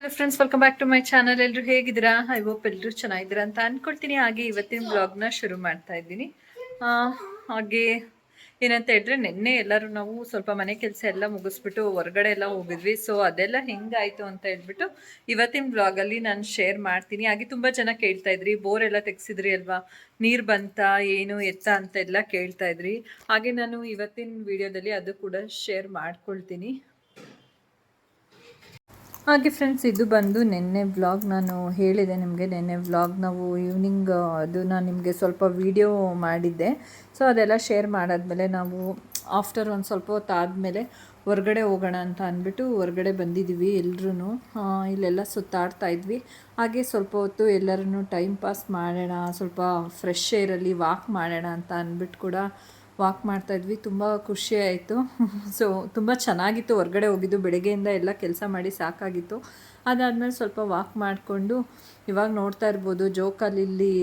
Hello friends, welcome back to my channel. ಎಲ್ಲರೂ ಹೇಗಿದ್ದೀರಾ? I hope ಎಲ್ಲರೂ ಚೆನ್ನಾಗಿದ್ದೀರಾ ಅಂತ ಅಂದ್ಕೊಳ್ತೀನಿ. ಹಾಗೆ ಇವತ್ತಿನ ಬ್ಲಾಗ್ನ ಶುರು ಮಾಡ್ತಾ ಇದ್ದೀನಿ. ಹಾಗೆ ಏನಂತ ಹೇಳಿದ್ರೆ, ನಿನ್ನೆ ಎಲ್ಲರೂ ನಾವು ಸ್ವಲ್ಪ ಮನೆ ಕೆಲಸ ಎಲ್ಲ ಮುಗಿಸ್ಬಿಟ್ಟು ಹೊರಗಡೆ ಎಲ್ಲ ಹೋಗಿದ್ವಿ. ಸೊ ಅದೆಲ್ಲ ಹೆಂಗಾಯಿತು ಅಂತ ಹೇಳ್ಬಿಟ್ಟು ಇವತ್ತಿನ ಬ್ಲಾಗಲ್ಲಿ ನಾನು ಶೇರ್ ಮಾಡ್ತೀನಿ. ಹಾಗೆ ತುಂಬ ಜನ ಕೇಳ್ತಾ ಇದ್ರಿ, ಬೋರ್ ಎಲ್ಲ ತೆಗ್ಸಿದ್ರಿ ಅಲ್ವಾ, ನೀರು ಬಂತ ಏನು ಎತ್ತ ಅಂತೆಲ್ಲ ಕೇಳ್ತಾ ಇದ್ರಿ. ಹಾಗೆ ನಾನು ಇವತ್ತಿನ ವಿಡಿಯೋದಲ್ಲಿ ಅದು ಕೂಡ ಶೇರ್ ಮಾಡ್ಕೊಳ್ತೀನಿ. ಹಾಗೆ ಫ್ರೆಂಡ್ಸ್, ಇದು ಬಂದು ನಿನ್ನೆ ವ್ಲಾಗ್. ನಾನು ಹೇಳಿದೆ ನಿಮಗೆ, ನಿನ್ನೆ ವ್ಲಾಗ್ ನಾವು ಈವ್ನಿಂಗ್ ಅದು ನಾನು ನಿಮಗೆ ಸ್ವಲ್ಪ ವಿಡಿಯೋ ಮಾಡಿದ್ದೆ. ಸೊ ಅದೆಲ್ಲ ಶೇರ್ ಮಾಡಾದ್ಮೇಲೆ ನಾವು ಆಫ್ಟರ್ ಒಂದು ಸ್ವಲ್ಪ ಹೊತ್ತು ಆದಮೇಲೆ ಹೊರಗಡೆ ಹೋಗೋಣ ಅಂತ ಅಂದ್ಬಿಟ್ಟು ಹೊರಗಡೆ ಬಂದಿದ್ದೀವಿ. ಎಲ್ಲರೂ ಇಲ್ಲೆಲ್ಲ ಸುತ್ತಾಡ್ತಾ ಇದ್ವಿ. ಹಾಗೆ ಸ್ವಲ್ಪ ಹೊತ್ತು ಎಲ್ಲರೂ ಟೈಮ್ ಪಾಸ್ ಮಾಡೋಣ, ಸ್ವಲ್ಪ ಫ್ರೆಶ್ ಏರಲ್ಲಿ ವಾಕ್ ಮಾಡೋಣ ಅಂತ ಅಂದ್ಬಿಟ್ಟು ಕೂಡ ವಾಕ್ ಮಾಡ್ತಾಯಿದ್ವಿ. ತುಂಬ ಖುಷಿ ಆಯಿತು. ಸೊ ತುಂಬ ಚೆನ್ನಾಗಿತ್ತು. ಹೊರಗಡೆ ಹೋಗಿದ್ದು ಬೆಳಗ್ಗೆಯಿಂದ ಎಲ್ಲ ಕೆಲಸ ಮಾಡಿ ಸಾಕಾಗಿತ್ತು. ಅದಾದಮೇಲೆ ಸ್ವಲ್ಪ ವಾಕ್ ಮಾಡಿಕೊಂಡು ಇವಾಗ ನೋಡ್ತಾ ಇರ್ಬೋದು, ಜೋಕಾಲಿಲ್ಲಿ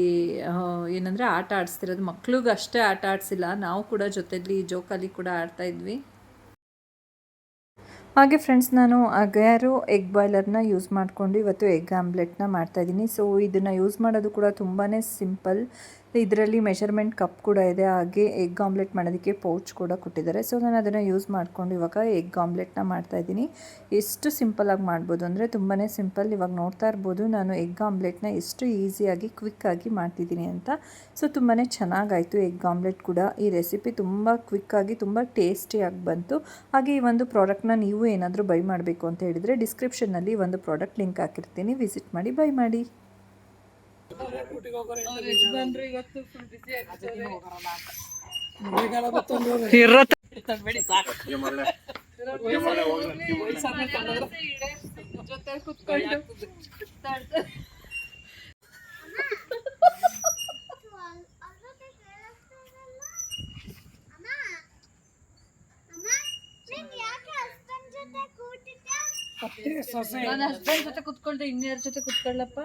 ಏನಂದರೆ ಆಟ ಆಡಿಸ್ತಿರೋದು. ಮಕ್ಳಿಗೆ ಅಷ್ಟೇ ಆಟ ಆಡಿಸಿಲ್ಲ, ನಾವು ಕೂಡ ಜೊತೆಯಲ್ಲಿ ಜೋಕಾಲಿ ಕೂಡ ಆಡ್ತಾಯಿದ್ವಿ. ಹಾಗೆ ಫ್ರೆಂಡ್ಸ್, ನಾನು ಅಗ್ಯಾರು ಎಗ್ ಬಾಯ್ಲರ್ನ ಯೂಸ್ ಮಾಡಿಕೊಂಡು ಇವತ್ತು ಎಗ್ ಆಮ್ಲೆಟ್ನ ಮಾಡ್ತಾಯಿದ್ದೀನಿ. ಸೊ ಇದನ್ನು ಯೂಸ್ ಮಾಡೋದು ಕೂಡ ತುಂಬಾ ಸಿಂಪಲ್. ಇದರಲ್ಲಿ ಮೆಷರ್ಮೆಂಟ್ ಕಪ್ ಕೂಡ ಇದೆ. ಹಾಗೆ ಎಗ್ ಆಮ್ಲೆಟ್ ಮಾಡೋದಕ್ಕೆ ಪೌಚ್ ಕೂಡ ಕೊಟ್ಟಿದ್ದಾರೆ. ಸೊ ನಾನು ಅದನ್ನು ಯೂಸ್ ಮಾಡಿಕೊಂಡು ಇವಾಗ ಎಗ್ ಆಮ್ಲೆಟ್ನ ಮಾಡ್ತಾಯಿದ್ದೀನಿ. ಎಷ್ಟು ಸಿಂಪಲಾಗಿ ಮಾಡ್ಬೋದು ಅಂದರೆ ತುಂಬಾ ಸಿಂಪಲ್. ಇವಾಗ ನೋಡ್ತಾ ಇರ್ಬೋದು ನಾನು ಎಗ್ ಆಮ್ಲೆಟ್ನ ಎಷ್ಟು ಈಸಿಯಾಗಿ ಕ್ವಿಕ್ಕಾಗಿ ಮಾಡ್ತಿದ್ದೀನಿ ಅಂತ. ಸೊ ತುಂಬಾ ಚೆನ್ನಾಗಾಯಿತು ಎಗ್ ಆಮ್ಲೆಟ್ ಕೂಡ. ಈ ರೆಸಿಪಿ ತುಂಬ ಕ್ವಿಕ್ಕಾಗಿ ತುಂಬ ಟೇಸ್ಟಿಯಾಗಿ ಬಂತು. ಹಾಗೆ ಈ ಒಂದು ಪ್ರಾಡಕ್ಟ್ನ ನೀವು ಏನಾದರೂ ಬೈ ಮಾಡಬೇಕು ಅಂತ ಹೇಳಿದರೆ ಡಿಸ್ಕ್ರಿಪ್ಷನ್ನಲ್ಲಿ ಒಂದು ಪ್ರಾಡಕ್ಟ್ ಲಿಂಕ್ ಹಾಕಿರ್ತೀನಿ, ವಿಸಿಟ್ ಮಾಡಿ ಬೈ ಮಾಡಿ. ನನ್ನ ಹಸ್ಬೆಂಡ್ ಜೊತೆ ಕುತ್ಕೊಳ್ದೆ ಇನ್ಯಾರ ಜೊತೆ ಕುತ್ಕೊಳ್ಳಪ್ಪ?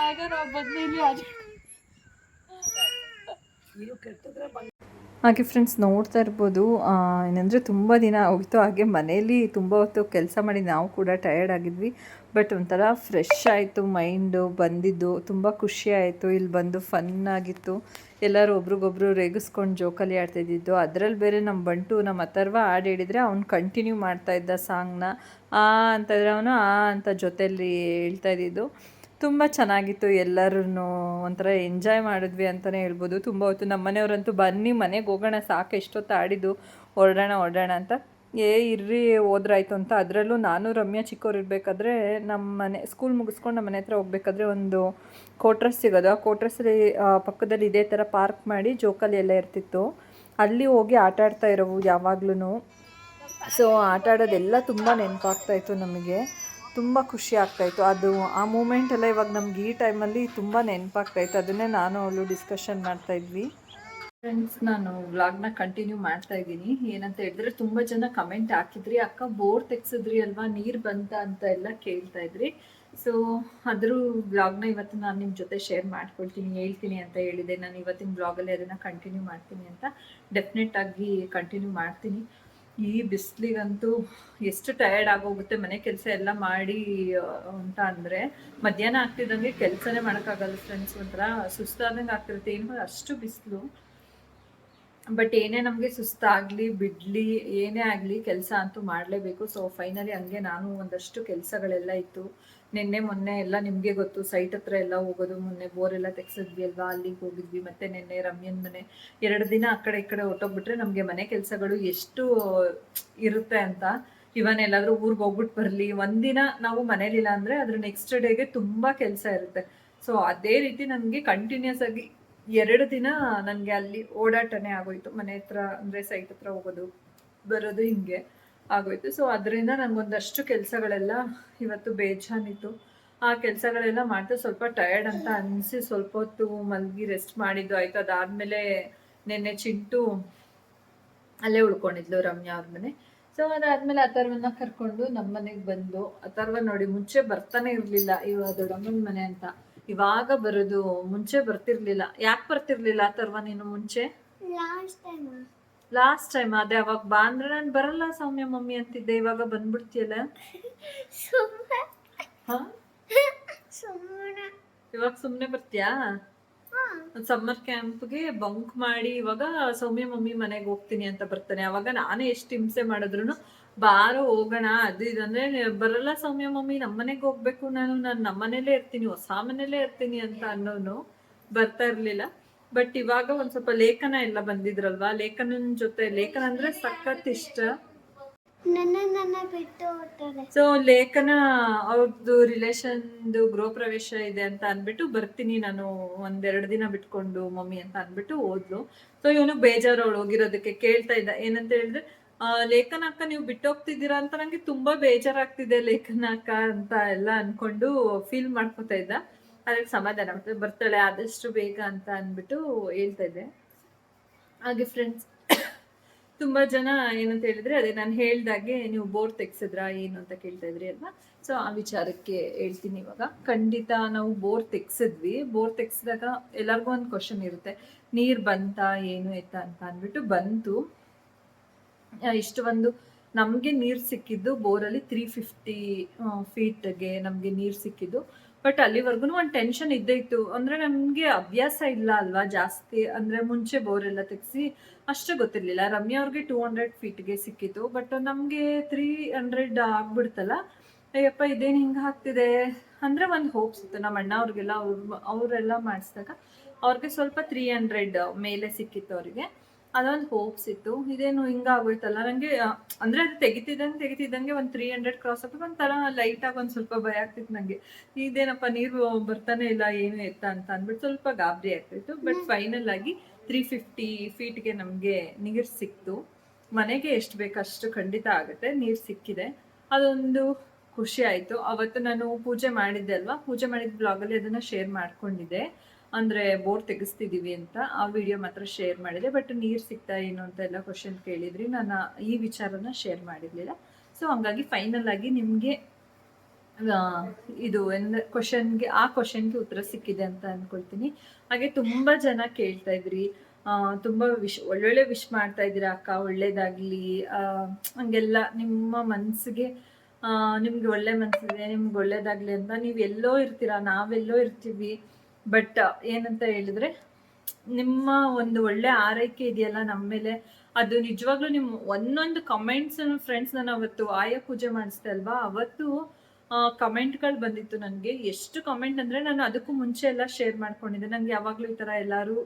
ಆಗ ನಾವು ಬಂದು ಇಲ್ಲಿ ಹಾಗೆ ಫ್ರೆಂಡ್ಸ್, ನೋಡ್ತಾ ಇರ್ಬೋದು ಏನಂದರೆ ತುಂಬ ದಿನ ಹೋಗಿತ್ತು. ಹಾಗೆ ಮನೇಲಿ ತುಂಬ ಹೊತ್ತು ಕೆಲಸ ಮಾಡಿ ನಾವು ಕೂಡ ಟಯರ್ಡ್ ಆಗಿದ್ವಿ. ಬಟ್ ಒಂಥರ ಫ್ರೆಶ್ ಆಯಿತು ಮೈಂಡು. ಬಂದಿದ್ದು ತುಂಬ ಖುಷಿ ಆಯಿತು. ಇಲ್ಲಿ ಬಂದು ಫನ್ ಆಗಿತ್ತು. ಎಲ್ಲರೂ ಒಬ್ರಿಗೊಬ್ರು ರೇಗಿಸ್ಕೊಂಡು ಜೋಕಾಲಿ ಆಡ್ತಾಯಿದ್ದಿದ್ದು. ಅದರಲ್ಲಿ ಬೇರೆ ನಮ್ಮ ಬಂಟು, ನಮ್ಮ ಅಥರ್ವ ಹಾಡು ಹೇಳಿದರೆ ಅವ್ನು ಕಂಟಿನ್ಯೂ ಮಾಡ್ತಾಯಿದ್ದ ಸಾಂಗ್ನ. ಅಂತಂದರೆ ಅವನು ಅಂತ ಜೊತೆಯಲ್ಲಿ ಹೇಳ್ತಾ ಇದ್ದಿದ್ದು. ತುಂಬ ಚೆನ್ನಾಗಿತ್ತು. ಎಲ್ಲರೂ ಒಂಥರ ಎಂಜಾಯ್ ಮಾಡಿದ್ವಿ ಅಂತಲೇ ಹೇಳ್ಬೋದು. ತುಂಬ ಹೊತ್ತು ನಮ್ಮ ಮನೆಯವರಂತೂ ಬನ್ನಿ ಮನೆಗೆ ಹೋಗೋಣ, ಸಾಕು ಎಷ್ಟೊತ್ತು ಆಡಿದ್ದು, ಹೊರಡೋಣ ಅಂತ. ಇರ್ರಿ ಹೋದ್ರಾಯ್ತು ಅಂತ. ಅದರಲ್ಲೂ ನಾನು ರಮ್ಯಾ ಚಿಕ್ಕವ್ರು ಇರಬೇಕಾದ್ರೆ ನಮ್ಮ ಮನೆ ಸ್ಕೂಲ್ ಮುಗಿಸ್ಕೊಂಡು ನಮ್ಮ ಮನೆ ಹತ್ರ ಹೋಗ್ಬೇಕಾದ್ರೆ ಒಂದು ಕೋಟ್ರಸ್ ಸಿಗೋದು. ಆ ಕೋಟ್ರಸ್ಸಲ್ಲಿ ಪಕ್ಕದಲ್ಲಿ ಇದೇ ಥರ ಪಾರ್ಕ್ ಮಾಡಿ ಜೋಕಾಲಿ ಎಲ್ಲ ಇರ್ತಿತ್ತು. ಅಲ್ಲಿ ಹೋಗಿ ಆಟ ಆಡ್ತಾ ಇರೋವು ಯಾವಾಗ್ಲೂ. ಸೊ ಆಟ ಆಡೋದೆಲ್ಲ ತುಂಬ ನೆನಪಾಗ್ತಾಯಿತ್ತು ನಮಗೆ. ತುಂಬ ಖುಷಿ ಆಗ್ತಾಯಿತ್ತು. ಅದು ಆ ಮೂಮೆಂಟ್ ಎಲ್ಲ ಇವಾಗ ನಮ್ಗೆ ಈ ಟೈಮಲ್ಲಿ ತುಂಬ ನೆನಪಾಗ್ತಾಯಿತ್ತು. ಅದನ್ನೇ ನಾನು ಅವಳು ಡಿಸ್ಕಷನ್ ಮಾಡ್ತಾಯಿದ್ವಿ. ಫ್ರೆಂಡ್ಸ್, ನಾನು ವ್ಲಾಗ್ನ ಕಂಟಿನ್ಯೂ ಮಾಡ್ತಾ ಇದ್ದೀನಿ. ಏನಂತ ಹೇಳಿದ್ರೆ, ತುಂಬ ಜನ ಕಮೆಂಟ್ ಹಾಕಿದ್ರಿ, ಅಕ್ಕ ಬೋರ್ ತೆಗ್ಸಿದ್ರಿ ಅಲ್ವಾ, ನೀರು ಬಂತ ಅಂತ ಎಲ್ಲ ಕೇಳ್ತಾ ಇದ್ರಿ. ಸೊ ಅದ್ರ ವ್ಲಾಗ್ನ ಇವತ್ತು ನಾನು ನಿಮ್ಮ ಜೊತೆ ಶೇರ್ ಮಾಡ್ಕೊಳ್ತೀನಿ, ಹೇಳ್ತೀನಿ ಅಂತ ಹೇಳಿದೆ. ನಾನು ಇವತ್ತಿನ ವ್ಲಾಗಲ್ಲಿ ಅದನ್ನು ಕಂಟಿನ್ಯೂ ಮಾಡ್ತೀನಿ ಅಂತ. ಡೆಫಿನೆಟ್ಟಾಗಿ ಕಂಟಿನ್ಯೂ ಮಾಡ್ತೀನಿ. ಈ ಬಿಸಿಲಿಗಂತೂ ಎಷ್ಟು ಟಯರ್ಡ್ ಆಗೋಗುತ್ತೆ ಮನೆ ಕೆಲಸ ಎಲ್ಲ ಮಾಡಿ ಅಂತ ಅಂದರೆ. ಮಧ್ಯಾಹ್ನ ಆಗ್ತಿದ್ದಂಗೆ ಕೆಲಸನೇ ಮಾಡೋಕ್ಕಾಗಲ್ಲ ಫ್ರೆಂಡ್ಸ್. ಒಂಥರ ಸುಸ್ತಾದಂಗೆ ಆಗ್ತಿರುತ್ತೆ. ಏನು ಅಷ್ಟು ಬಿಸಿಲು. ಬಟ್ ಏನೇ ನಮಗೆ ಸುಸ್ತಾಗಲಿ ಬಿಡಲಿ, ಏನೇ ಆಗಲಿ ಕೆಲಸ ಅಂತೂ ಮಾಡಲೇಬೇಕು. ಸೊ ಫೈನಲಿ ಹಂಗೆ ನಾನು ಒಂದಷ್ಟು ಕೆಲಸಗಳೆಲ್ಲ ಇತ್ತು. ನಿನ್ನೆ ಮೊನ್ನೆ ಎಲ್ಲ ನಿಮಗೆ ಗೊತ್ತು, ಸೈಟ್ ಹತ್ರ ಎಲ್ಲ ಹೋಗೋದು. ಮೊನ್ನೆ ಬೋರೆಲ್ಲ ತೆಗ್ಸಿದ್ವಿ ಅಲ್ವಾ, ಅಲ್ಲಿಗೆ ಹೋಗಿದ್ವಿ. ಮತ್ತು ನಿನ್ನೆ ರಮ್ಯನ ಮನೆ 2 ದಿನ ಆ ಕಡೆ ಈ ಕಡೆ ಹೊಟ್ಟೋಗ್ಬಿಟ್ರೆ ನಮಗೆ ಮನೆ ಕೆಲಸಗಳು ಎಷ್ಟು ಇರುತ್ತೆ ಅಂತ. ಇವನ್ ಎಲ್ಲಾದರೂ ಊರಿಗೆ ಹೋಗ್ಬಿಟ್ಟು ಬರಲಿ, ಒಂದಿನ ನಾವು ಮನೇಲಿಲ್ಲ ಅಂದರೆ ಅದ್ರ ನೆಕ್ಸ್ಟ್ ಡೇಗೆ ತುಂಬ ಕೆಲಸ ಇರುತ್ತೆ. ಸೊ ಅದೇ ರೀತಿ ನನಗೆ ಕಂಟಿನ್ಯೂಸ್ ಆಗಿ 2 ದಿನ ನನಗೆ ಅಲ್ಲಿ ಓಡಾಟನೇ ಆಗೋಯ್ತು. ಮನೆ ಹತ್ರ ಅಂದರೆ ಸೈಟ್ ಹತ್ರ ಹೋಗೋದು ಬರೋದು ಹಿಂಗೆ ಆಗೋಯ್ತು. ಸೊ ಅದರಿಂದ ನನಗೊಂದಷ್ಟು ಕೆಲಸಗಳೆಲ್ಲ ಇವತ್ತು ಬೇಜಾನಿತ್ತು. ಆ ಕೆಲಸಗಳೆಲ್ಲ ಮಾಡ್ತಾ ಸ್ವಲ್ಪ ಟಯರ್ಡ್ ಅಂತ ಅನಿಸಿ ಸ್ವಲ್ಪ ಹೊತ್ತು ಮಲಗಿ ರೆಸ್ಟ್ ಮಾಡಿದ್ದು ಆಯಿತು. ಅದಾದಮೇಲೆ ನಿನ್ನೆ ಚಿಂಟು ಅಲ್ಲೇ ಉಳ್ಕೊಂಡಿದ್ಲು ರಮ್ಯಾ ಅವ್ರ ಮನೆ. ಸೊ ಅದಾದಮೇಲೆ ಅಥರ್ವನ್ನ ಕರ್ಕೊಂಡು ನಮ್ಮ ಮನೆಗೆ ಬಂದು, ಅಥರ್ವ ನೋಡಿ ಮುಂಚೆ ಬರ್ತಾನೆ ಇರಲಿಲ್ಲ ಇವ ದೊಡ್ಡಮ್ಮನ ಮನೆ ಅಂತ. ಇವಾಗ ಬರೋದು, ಮುಂಚೆ ಬರ್ತಿರ್ಲಿಲ್ಲ. ಯಾಕೆ ಬರ್ತಿರ್ಲಿಲ್ಲ ಅಥರ್ವ ನೀನು ಮುಂಚೆ? ಲಾಸ್ಟ್ ಟೈಮ್ ಅದೇ ಅವಾಗ ಬಾ ಅಂದ್ರೆ ನಾನು ಬರಲ್ಲ ಸೌಮ್ಯ ಮಮ್ಮಿ ಅಂತಿದ್ದೆ, ಇವಾಗ ಬಂದ್ಬಿಡ್ತೀಯಲ್ಲ. ಹಾ ಇವಾಗ ಸುಮ್ನೆ ಬರ್ತೀಯಾ? ಸಮ್ಮರ್ ಕ್ಯಾಂಪ್ಗೆ ಬಂಕ್ ಮಾಡಿ ಇವಾಗ ಸೌಮ್ಯ ಮಮ್ಮಿ ಮನೆಗೆ ಹೋಗ್ತೀನಿ ಅಂತ ಬರ್ತಾನೆ. ಅವಾಗ ನಾನೇ ಎಷ್ಟು ಹಿಂಸೆ ಮಾಡಿದ್ರು ಬಾರೋ ಹೋಗೋಣ ಅದು ಇದು ಅಂದ್ರೆ ಬರಲ್ಲ ಸೌಮ್ಯ ಮಮ್ಮಿ, ನಮ್ಮನೆಗೆ ಹೋಗ್ಬೇಕು, ನಾನು ನಮ್ಮನೇಲೇ ಇರ್ತೀನಿ, ಹೊಸ ಮನೇಲೇ ಇರ್ತೀನಿ ಅಂತ ಅನ್ನೋನು ಬರ್ತಾ ಇರ್ಲಿಲ್ಲ. ಬಟ್ ಇವಾಗ ಒಂದ್ ಸ್ವಲ್ಪ ಲೇಖನ ಎಲ್ಲ ಬಂದಿದ್ರಲ್ವಾ, ಲೇಖನನ್ ಜೊತೆ, ಲೇಖನ ಅಂದ್ರೆ ಸಖತ್ ಇಷ್ಟ. ಸೊ ಲೇಖನ ಅವ್ರದ್ದು ರಿಲೇಷನ್ದು ಗೃಹ ಪ್ರವೇಶ ಇದೆ ಅಂತ ಅನ್ಬಿಟ್ಟು ಬರ್ತೀನಿ ನಾನು 1-2 ದಿನ ಬಿಟ್ಕೊಂಡು ಮಮ್ಮಿ ಅಂತ ಅನ್ಬಿಟ್ಟು ಹೋದ್ಲು. ಸೊ ಇವನು ಬೇಜಾರು ಅವಳು ಹೋಗಿರೋದಕ್ಕೆ. ಕೇಳ್ತಾ ಇದ್ದ ಏನಂತ ಹೇಳಿದ್ರೆ, ಲೇಖನ ಅಕ್ಕ ನೀವು ಬಿಟ್ಟೋಗ್ತಿದ್ದೀರಾ ಅಂತ ನಂಗೆ ತುಂಬಾ ಬೇಜಾರಾಗ್ತಿದೆ ಲೇಖನ ಅಕ್ಕ ಅಂತ ಎಲ್ಲ ಅನ್ಕೊಂಡು ಫೀಲ್ ಮಾಡ್ಕೊತಾ ಇದ್ದ. ಅದಕ್ಕೆ ಸಮಾಧಾನ ಆಗ್ತದೆ, ಬರ್ತಾಳೆ ಆದಷ್ಟು ಬೇಗ ಅಂತ ಅನ್ಬಿಟ್ಟು ಹೇಳ್ತಾ ಇದ್ದೆ. ಹಾಗೆ ಫ್ರೆಂಡ್ಸ್, ತುಂಬಾ ಜನ ಏನಂತ ಹೇಳಿದ್ರೆ, ಅದೇ ನಾನು ಹೇಳ್ದಾಗೆ ನೀವು ಬೋರ್ ತೆಗ್ಸಿದ್ರಾ ಏನು ಅಂತ ಕೇಳ್ತಾ ಇದ್ರಿ ಅಲ್ವಾ. ಸೊ ಆ ವಿಚಾರಕ್ಕೆ ಹೇಳ್ತೀನಿ ಇವಾಗ. ಖಂಡಿತ ನಾವು ಬೋರ್ ತೆಗ್ಸಿದ್ವಿ. ಬೋರ್ ತೆಗ್ಸಿದಾಗ ಎಲ್ಲರಿಗೂ ಒಂದು ಕ್ವಶನ್ ಇರುತ್ತೆ, ನೀರು ಬಂತಾ ಏನು ಎತ್ತ ಅಂತ ಅಂದ್ಬಿಟ್ಟು. ಬಂತು. ಇಷ್ಟು ಒಂದು ನಮಗೆ ನೀರು ಸಿಕ್ಕಿದ್ದು ಬೋರಲ್ಲಿ 350 ಫೀಟ್ಗೆ ನಮಗೆ ನೀರು ಸಿಕ್ಕಿದ್ದು. ಬಟ್ ಅಲ್ಲಿವರೆಗೂ ಒಂದು ಟೆನ್ಷನ್ ಇದ್ದೇ ಇತ್ತು. ಅಂದರೆ ನಮಗೆ ಅಭ್ಯಾಸ ಇಲ್ಲ ಅಲ್ವಾ ಜಾಸ್ತಿ, ಅಂದರೆ ಮುಂಚೆ ಬೋರೆಲ್ಲ ತೆಗೆಸಿ ಅಷ್ಟು ಗೊತ್ತಿರಲಿಲ್ಲ. ರಮ್ಯಾ ಅವ್ರಿಗೆ 200 ಫೀಟ್ಗೆ ಸಿಕ್ಕಿತ್ತು, ಬಟ್ ನಮಗೆ 300 ಆಗ್ಬಿಡ್ತಲ್ಲ. ಅಯ್ಯಪ್ಪ ಇದೇನು ಹಿಂಗೆ ಆಗ್ತಿದೆ ಅಂದರೆ ಒಂದು ಹೋಪ್ಸ್ ಇತ್ತು ನಮ್ಮ ಅಣ್ಣ ಅವ್ರಿಗೆಲ್ಲ. ಅವರೆಲ್ಲ ಮಾಡಿಸಿದಾಗ ಅವ್ರಿಗೆ ಸ್ವಲ್ಪ 300 ಮೇಲೆ ಸಿಕ್ಕಿತ್ತು ಅವರಿಗೆ. ಅದೊಂದು ಹೋಪ್ಸ್ ಇತ್ತು. ಇದೇನು ಹಿಂಗಾಗೋಯ್ತಲ್ಲ ನನಗೆ, ಅಂದರೆ ಅದು ತೆಗಿತಿದ್ದಂಗೆ ಒಂದು 300 ಕ್ರಾಸ್ ಆಗ್ಬೇಕು ಒಂಥರ ಲೈಟಾಗಿ ಒಂದು ಸ್ವಲ್ಪ ಭಯ ಆಗ್ತಿತ್ತು ನನಗೆ. ಇದೇನಪ್ಪ ನೀರು ಬರ್ತಾನೆ ಇಲ್ಲ ಏನು ಎತ್ತ ಅಂತ ಅಂದ್ಬಿಟ್ಟು ಸ್ವಲ್ಪ ಗಾಬರಿ ಆಗ್ತಿತ್ತು. ಬಟ್ ಫೈನಲ್ ಆಗಿ 350 ಫೀಟ್ಗೆ ನಮಗೆ ನೀರು ಸಿಕ್ತು. ಮನೆಗೆ ಎಷ್ಟು ಬೇಕು ಅಷ್ಟು ಖಂಡಿತ ಆಗುತ್ತೆ, ನೀರು ಸಿಕ್ಕಿದೆ. ಅದೊಂದು ಖುಷಿ ಆಯಿತು. ಅವತ್ತು ನಾನು ಪೂಜೆ ಮಾಡಿದ್ದೆ ಅಲ್ವಾ, ಪೂಜೆ ಮಾಡಿದ ಬ್ಲಾಗಲ್ಲಿ ಅದನ್ನು ಶೇರ್ ಮಾಡ್ಕೊಂಡಿದ್ದೆ. ಅಂದರೆ ಬೋರ್ ತೆಗೆಸ್ತಿದ್ದೀವಿ ಅಂತ ಆ ವಿಡಿಯೋ ಮಾತ್ರ ಶೇರ್ ಮಾಡಿದೆ. ಬಟ್ ನೀರು ಸಿಗ್ತಾ ಏನು ಅಂತ ಎಲ್ಲ ಕ್ವಶನ್ ಕೇಳಿದ್ರಿ, ನಾನು ಈ ವಿಚಾರನ ಶೇರ್ ಮಾಡಿರಲಿಲ್ಲ. ಸೊ ಹಂಗಾಗಿ ಫೈನಲ್ ಆಗಿ ನಿಮಗೆ ಇದು ಆ ಕ್ವಶನ್ಗೆ ಉತ್ತರ ಸಿಕ್ಕಿದೆ ಅಂತ ಅಂದ್ಕೊಳ್ತೀನಿ. ಹಾಗೆ ತುಂಬ ಜನ ಕೇಳ್ತಾ ಇದ್ರಿ, ತುಂಬ ಒಳ್ಳೊಳ್ಳೆ ವಿಶ್ ಮಾಡ್ತಾ ಇದ್ದೀರಾ ಅಕ್ಕ, ಒಳ್ಳೇದಾಗಲಿ ಹಂಗೆಲ್ಲ. ನಿಮ್ಮ ಮನಸ್ಸಿಗೆ ನಿಮ್ಗೆ ಒಳ್ಳೆ ಮನಸ್ಸಿದೆ, ನಿಮ್ಗೆ ಒಳ್ಳೇದಾಗಲಿ ಅಂತ. ನೀವು ಎಲ್ಲೋ ಇರ್ತೀರಾ, ನಾವೆಲ್ಲೋ ಇರ್ತೀವಿ. ಬಟ್ ಏನಂತ ಹೇಳಿದ್ರೆ, ನಿಮ್ಮ ಒಂದು ಒಳ್ಳೆ ಆರೈಕೆ ಇದೆಯಲ್ಲ ನಮ್ಮ ಮೇಲೆ, ಅದು ನಿಜವಾಗ್ಲೂ ನಿಮ್ಮ ಒಂದೊಂದು ಕಮೆಂಟ್ಸ್. ಫ್ರೆಂಡ್ಸ್, ನಾನು ಅವತ್ತು ಆಯಾ ಪೂಜೆ ಮಾಡಿಸ್ದೆ ಅಲ್ವಾ, ಅವತ್ತು ಕಮೆಂಟ್ಗಳು ಬಂದಿತ್ತು ನನಗೆ. ಎಷ್ಟು ಕಮೆಂಟ್ ಅಂದರೆ, ನಾನು ಅದಕ್ಕೂ ಮುಂಚೆ ಎಲ್ಲ ಶೇರ್ ಮಾಡ್ಕೊಂಡಿದ್ದೆ. ನನಗೆ ಯಾವಾಗಲೂ ಈ ಥರ ಎಲ್ಲರೂ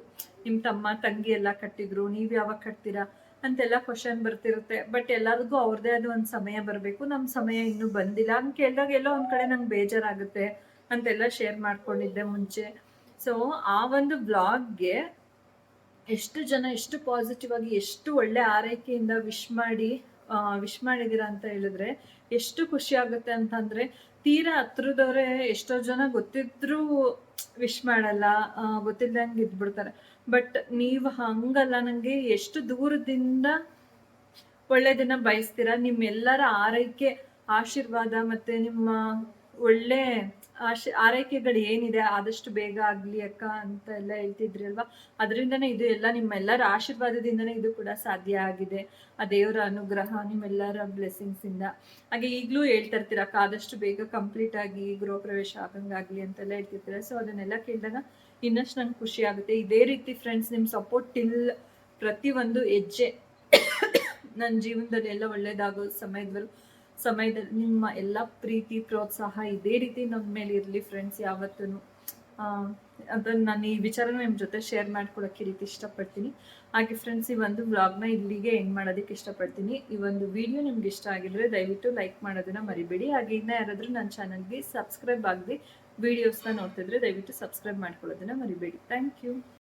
ನಿಮ್ಮ ತಮ್ಮ ತಂಗಿ ಎಲ್ಲ ಕಟ್ಟಿದ್ರು, ನೀವು ಯಾವಾಗ ಕಟ್ತೀರಾ ಅಂತೆಲ್ಲ ಕ್ವಶನ್ ಬರ್ತಿರುತ್ತೆ. ಬಟ್ ಎಲ್ಲರಿಗೂ ಅವ್ರದ್ದೇ ಆದ ಒಂದು ಸಮಯ ಬರಬೇಕು, ನಮ್ಮ ಸಮಯ ಇನ್ನೂ ಬಂದಿಲ್ಲ ಅಂತ ಕೇಳಿದಾಗ ಎಲ್ಲೋ ಒಂದು ಕಡೆ ನಂಗೆ ಬೇಜಾರಾಗುತ್ತೆ ಅಂತೆಲ್ಲ ಶೇರ್ ಮಾಡ್ಕೊಂಡಿದ್ದೆ ಮುಂಚೆ. ಸೊ ಆ ಒಂದು ಬ್ಲಾಗ್ಗೆ ಎಷ್ಟು ಜನ ಎಷ್ಟು ಪಾಸಿಟಿವ್ ಆಗಿ ಎಷ್ಟು ಒಳ್ಳೆ ಆರೈಕೆಯಿಂದ ವಿಶ್ ಮಾಡಿದ್ದೀರಾ ಅಂತ ಹೇಳಿದ್ರೆ ಎಷ್ಟು ಖುಷಿ ಆಗುತ್ತೆ ಅಂತಂದರೆ, ತೀರಾ ಹತ್ರದವರೇ ಎಷ್ಟೋ ಜನ ಗೊತ್ತಿದ್ರೂ ವಿಶ್ ಮಾಡಲ್ಲ, ಗೊತ್ತಿಲ್ಲದಂಗೆ ಇದ್ಬಿಡ್ತಾರೆ. ಬಟ್ ನೀವು ಹಂಗಲ್ಲ, ನನಗೆ ಎಷ್ಟು ದೂರದಿಂದ ಒಳ್ಳೆಯದನ್ನ ಬಯಸ್ತೀರಾ. ನಿಮ್ಮೆಲ್ಲರ ಆರೈಕೆ, ಆಶೀರ್ವಾದ ಮತ್ತು ನಿಮ್ಮ ಒಳ್ಳೆ ಆರೈಕೆಗಳು ಏನಿದೆ ಆದಷ್ಟು ಬೇಗ ಆಗಲಿ ಅಕ್ಕ ಅಂತ ಎಲ್ಲ ಹೇಳ್ತಿದ್ರಿ ಅಲ್ವಾ. ಅದರಿಂದನೇ ಇದು ಎಲ್ಲ ನಿಮ್ಮೆಲ್ಲರ ಆಶೀರ್ವಾದದಿಂದನೇ ಇದು ಕೂಡ ಸಾಧ್ಯ ಆಗಿದೆ. ಆ ದೇವರ ಅನುಗ್ರಹ, ನಿಮ್ಮೆಲ್ಲರ ಬ್ಲೆಸ್ಸಿಂಗ್ಸಿಂದ. ಹಾಗೆ ಈಗಲೂ ಹೇಳ್ತಾ ಇರ್ತೀರ ಅಕ್ಕ, ಆದಷ್ಟು ಬೇಗ ಕಂಪ್ಲೀಟ್ ಆಗಿ ಗೃಹ ಪ್ರವೇಶ ಆಗಂಗಾಗಲಿ ಅಂತೆಲ್ಲ ಹೇಳ್ತಿರ್ತೀರ. ಸೊ ಅದನ್ನೆಲ್ಲ ಕೇಳಿದಾಗ ಇನ್ನಷ್ಟು ನಂಗೆ ಖುಷಿ ಆಗುತ್ತೆ. ಇದೇ ರೀತಿ ಫ್ರೆಂಡ್ಸ್ ನಿಮ್ಮ ಸಪೋರ್ಟ್ ಟಿಲ್ ಪ್ರತಿಯೊಂದು ಹೆಜ್ಜೆ ನನ್ನ ಜೀವನದಲ್ಲಿ ಎಲ್ಲ ಒಳ್ಳೇದಾಗೋ ಸಮಯದಲ್ಲಿ ನಿಮ್ಮ ಎಲ್ಲ ಪ್ರೀತಿ ಪ್ರೋತ್ಸಾಹ ಇದೇ ರೀತಿ ನಮ್ಮ ಮೇಲೆ ಇರಲಿ ಫ್ರೆಂಡ್ಸ್ ಯಾವತ್ತೂ. ಅದನ್ನು ನಾನು ಈ ವಿಚಾರನ ನಿಮ್ಮ ಜೊತೆ ಶೇರ್ ಮಾಡ್ಕೊಳಕ್ಕೆ ಈ ರೀತಿ ಇಷ್ಟಪಡ್ತೀನಿ. ಹಾಗೆ ಫ್ರೆಂಡ್ಸ್, ಈ ಒಂದು ವ್ಲಾಗ್ನ ಇಲ್ಲಿಗೆ ಎಂಡ್ ಮಾಡೋದಕ್ಕೆ ಇಷ್ಟಪಡ್ತೀನಿ. ಈ ಒಂದು ವಿಡಿಯೋ ನಿಮ್ಗೆ ಇಷ್ಟ ಆಗಿದ್ರೆ ದಯವಿಟ್ಟು ಲೈಕ್ ಮಾಡೋದನ್ನ ಮರಿಬೇಡಿ. ಹಾಗೆ ಇನ್ನೂ ಯಾರಾದರೂ ನನ್ನ ಚಾನಲ್ಗೆ ಸಬ್ಸ್ಕ್ರೈಬ್ ಆಗದೆ ವಿಡಿಯೋಸ್ನ ನೋಡ್ತಿದ್ರೆ ದಯವಿಟ್ಟು ಸಬ್ಸ್ಕ್ರೈಬ್ ಮಾಡ್ಕೊಳ್ಳೋದನ್ನ ಮರಿಬೇಡಿ. Thank you.